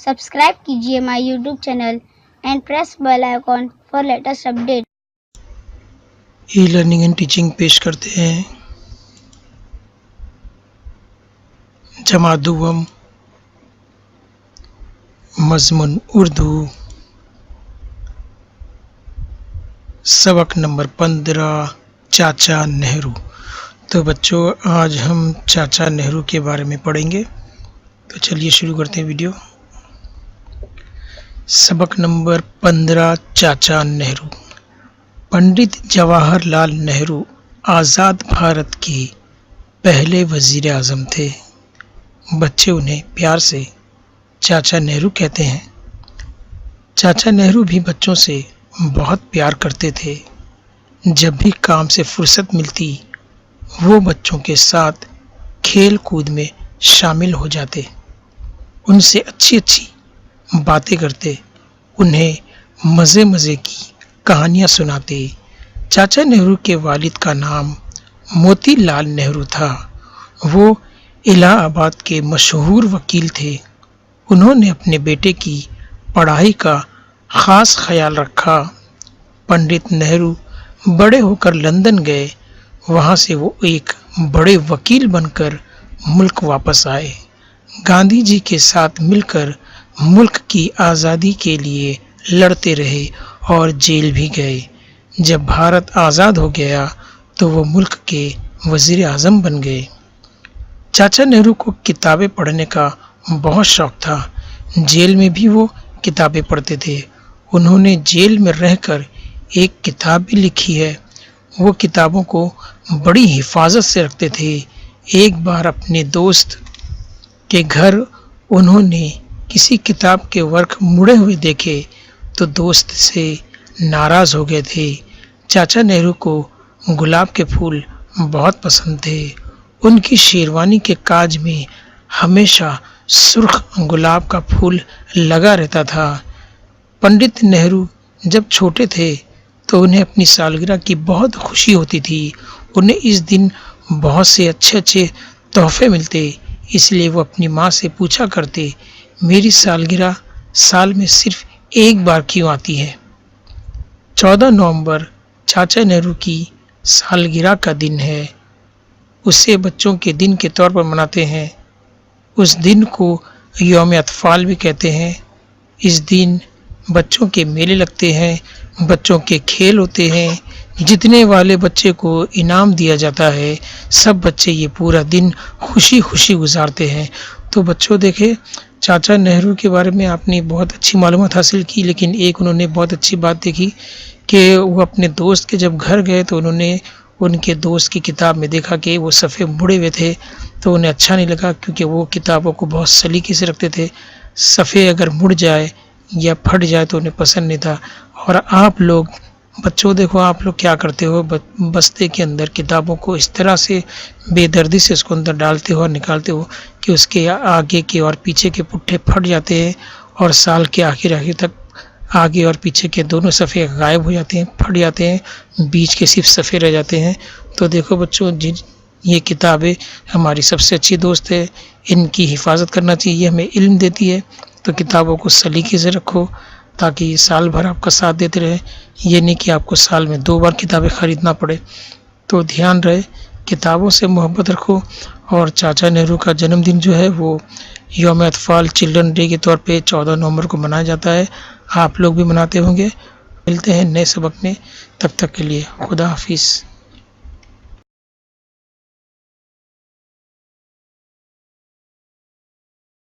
Subscribe कीजिए my YouTube channel and press bell icon for latest update. E learning and teaching पेश करते हैं जमात दुव्वम मज़मून उर्दू सबक नंबर 15 चाचा नेहरू। तो बच्चों, आज हम चाचा नेहरू के बारे में पढ़ेंगे। तो चलिए शुरू करते हैं वीडियो। सबक नंबर 15 चाचा नेहरू। पंडित जवाहरलाल नेहरू आज़ाद भारत के पहले वज़ीर आज़म थे। बच्चे उन्हें प्यार से चाचा नेहरू कहते हैं। चाचा नेहरू भी बच्चों से बहुत प्यार करते थे। जब भी काम से फुर्सत मिलती वो बच्चों के साथ खेल कूद में शामिल हो जाते, उनसे अच्छी अच्छी बातें करते, उन्हें मज़े मज़े की कहानियाँ सुनाते। चाचा नेहरू के वालिद का नाम मोतीलाल नेहरू था। वो इलाहाबाद के मशहूर वकील थे। उन्होंने अपने बेटे की पढ़ाई का ख़ास ख्याल रखा। पंडित नेहरू बड़े होकर लंदन गए। वहाँ से वो एक बड़े वकील बनकर मुल्क वापस आए। गांधी जी के साथ मिलकर मुल्क की आज़ादी के लिए लड़ते रहे और जेल भी गए। जब भारत आज़ाद हो गया तो वो मुल्क के वज़ीर आज़म बन गए। चाचा नेहरू को किताबें पढ़ने का बहुत शौक़ था। जेल में भी वो किताबें पढ़ते थे। उन्होंने जेल में रहकर एक किताब भी लिखी है। वो किताबों को बड़ी हिफाजत से रखते थे। एक बार अपने दोस्त के घर उन्होंने किसी किताब के वर्क मुड़े हुए देखे तो दोस्त से नाराज़ हो गए थे। चाचा नेहरू को गुलाब के फूल बहुत पसंद थे। उनकी शेरवानी के काज में हमेशा सुर्ख गुलाब का फूल लगा रहता था। पंडित नेहरू जब छोटे थे तो उन्हें अपनी सालगिरह की बहुत खुशी होती थी। उन्हें इस दिन बहुत से अच्छे अच्छे तोहफे मिलते, इसलिए वो अपनी माँ से पूछा करते, मेरी सालगिरह साल में सिर्फ एक बार क्यों आती है। 14 नवंबर चाचा नेहरू की सालगिरह का दिन है। उसे बच्चों के दिन के तौर पर मनाते हैं। उस दिन को यौम अतफ़ाल भी कहते हैं। इस दिन बच्चों के मेले लगते हैं, बच्चों के खेल होते हैं। जीतने वाले बच्चे को इनाम दिया जाता है। सब बच्चे ये पूरा दिन खुशी खुशी गुजारते हैं। तो बच्चों देखे, चाचा नेहरू के बारे में आपने बहुत अच्छी मालूमात हासिल की, लेकिन एक उन्होंने बहुत अच्छी बात देखी कि वो अपने दोस्त के जब घर गए तो उन्होंने उनके दोस्त की किताब में देखा कि वो सफ़े मुड़े हुए थे। तो उन्हें अच्छा नहीं लगा, क्योंकि वो किताबों को बहुत सलीके से रखते थे। सफ़े अगर मुड़ जाए या फट जाए तो उन्हें पसंद नहीं था। और आप लोग बच्चों देखो, आप लोग क्या करते हो, बस्ते के अंदर किताबों को इस तरह से बेदर्दी से उसको अंदर डालते हो और निकालते हो कि उसके आगे के और पीछे के पुट्ठे फट जाते हैं और साल के आखिर तक आगे और पीछे के दोनों सफ़े गायब हो जाते हैं, फट जाते हैं, बीच के सिर्फ सफ़े रह जाते हैं। तो देखो बच्चों, ये किताबें हमारी सबसे अच्छी दोस्त है। इनकी हिफाजत करना चाहिए, ये हमें इल्म देती है। तो किताबों को सलीके से रखो ताकि ये साल भर आपका साथ देते रहे। ये नहीं कि आपको साल में 2 बार किताबें ख़रीदना पड़े। तो ध्यान रहे, किताबों से मोहब्बत रखो। और चाचा नेहरू का जन्मदिन जो है वो यौम अतफ़ाल चिल्ड्रन डे के तौर पे 14 नवंबर को मनाया जाता है। आप लोग भी मनाते होंगे। मिलते हैं नए सबक में, तब तक के लिए खुदा हाफिज़।